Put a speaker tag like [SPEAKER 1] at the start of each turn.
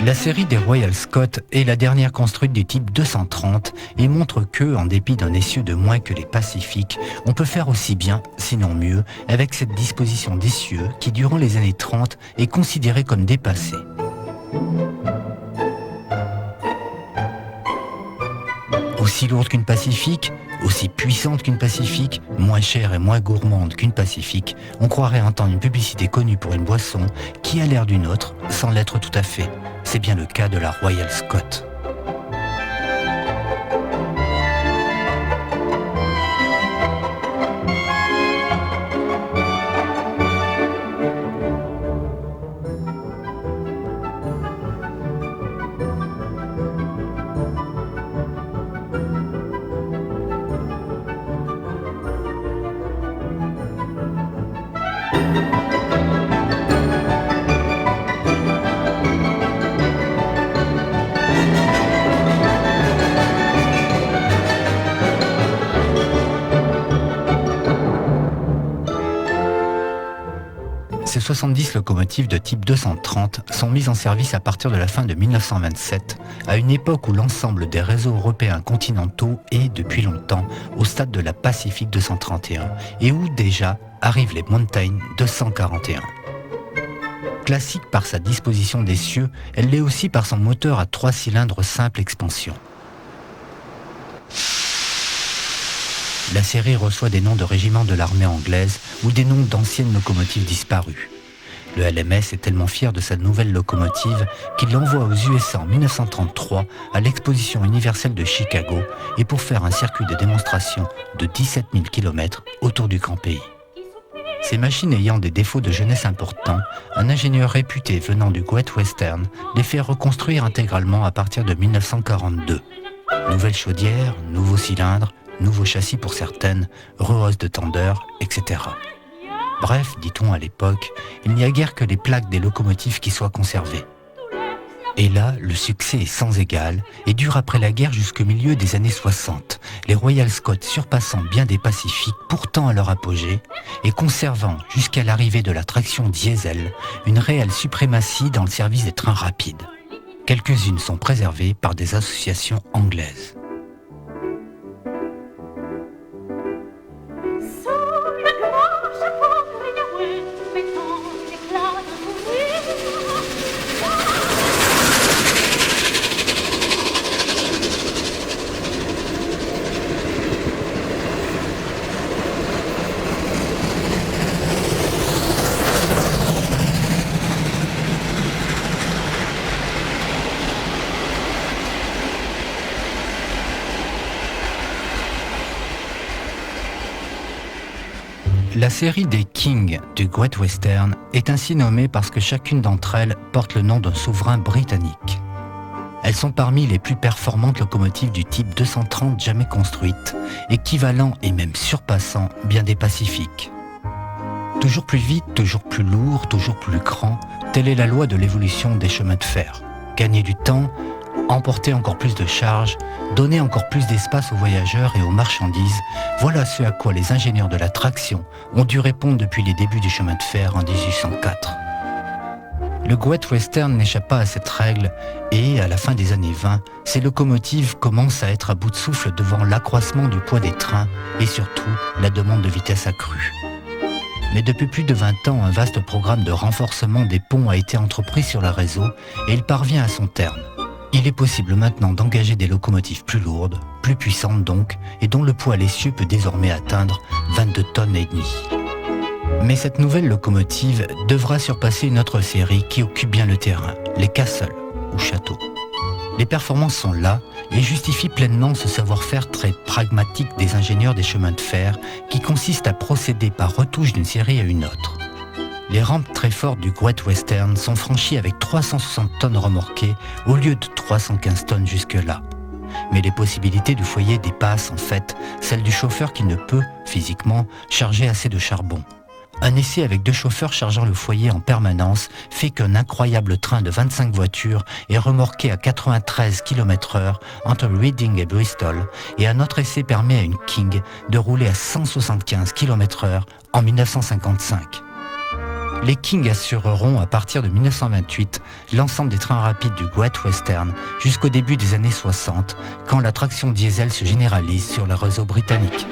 [SPEAKER 1] La série des Royal Scott est la dernière construite du type 230 et montre que, en dépit d'un essieu de moins que les Pacific, on peut faire aussi bien, sinon mieux, avec cette disposition d'essieu qui, durant les années 30, est considérée comme dépassée. Aussi lourde qu'une Pacific, aussi puissante qu'une Pacific, moins chère et moins gourmande qu'une Pacific, on croirait entendre une publicité connue pour une boisson qui a l'air d'une autre, sans l'être tout à fait. C'est bien le cas de la Royal Scott. Ces 70 locomotives de type 230 sont mises en service à partir de la fin de 1927, à une époque où l'ensemble des réseaux européens continentaux est, depuis longtemps, au stade de la Pacific 231, et où déjà arrivent les Mountain 241. Classique par sa disposition d'essieu, elle l'est aussi par son moteur à 3 cylindres simple expansion. La série reçoit des noms de régiments de l'armée anglaise ou des noms d'anciennes locomotives disparues. Le LMS est tellement fier de sa nouvelle locomotive qu'il l'envoie aux USA en 1933 à l'exposition universelle de Chicago et pour faire un circuit de démonstration de 17 000 km autour du grand pays. Ces machines ayant des défauts de jeunesse importants, un ingénieur réputé venant du Great Western les fait reconstruire intégralement à partir de 1942. Nouvelle chaudière, nouveaux cylindres, nouveau châssis pour certaines, rehausse de tendeur, etc. Bref, dit-on à l'époque, il n'y a guère que les plaques des locomotives qui soient conservées. Et là, le succès est sans égal et dure après la guerre jusqu'au milieu des années 60, les Royal Scott surpassant bien des Pacific pourtant à leur apogée et conservant, jusqu'à l'arrivée de la traction diesel, une réelle suprématie dans le service des trains rapides. Quelques-unes sont préservées par des associations anglaises. La série des King du Great Western est ainsi nommée parce que chacune d'entre elles porte le nom d'un souverain britannique. Elles sont parmi les plus performantes locomotives du type 230 jamais construites, équivalent et même surpassant bien des Pacifiques. Toujours plus vite, toujours plus lourd, toujours plus grand, telle est la loi de l'évolution des chemins de fer. Gagner du temps, emporter encore plus de charges, donner encore plus d'espace aux voyageurs et aux marchandises, voilà ce à quoi les ingénieurs de la traction ont dû répondre depuis les débuts du chemin de fer en 1804. Le Great Western n'échappe pas à cette règle et, à la fin des années 20, ces locomotives commencent à être à bout de souffle devant l'accroissement du poids des trains et surtout la demande de vitesse accrue. Mais depuis plus de 20 ans, un vaste programme de renforcement des ponts a été entrepris sur le réseau et il parvient à son terme. Il est possible maintenant d'engager des locomotives plus lourdes, plus puissantes donc, et dont le poids à l'essieu peut désormais atteindre 22 tonnes et demie. Mais cette nouvelle locomotive devra surpasser une autre série qui occupe bien le terrain, les Castle, ou châteaux. Les performances sont là et justifient pleinement ce savoir-faire très pragmatique des ingénieurs des chemins de fer qui consiste à procéder par retouche d'une série à une autre. Les rampes très fortes du Great Western sont franchies avec 360 tonnes remorquées au lieu de 315 tonnes jusque-là. Mais les possibilités du foyer dépassent en fait celles du chauffeur qui ne peut, physiquement, charger assez de charbon. Un essai avec 2 chauffeurs chargeant le foyer en permanence fait qu'un incroyable train de 25 voitures est remorqué à 93 km/h entre Reading et Bristol et un autre essai permet à une King de rouler à 175 km/h en 1955. Les King assureront à partir de 1928 l'ensemble des trains rapides du Great Western jusqu'au début des années 60, quand la traction diesel se généralise sur le réseau britannique.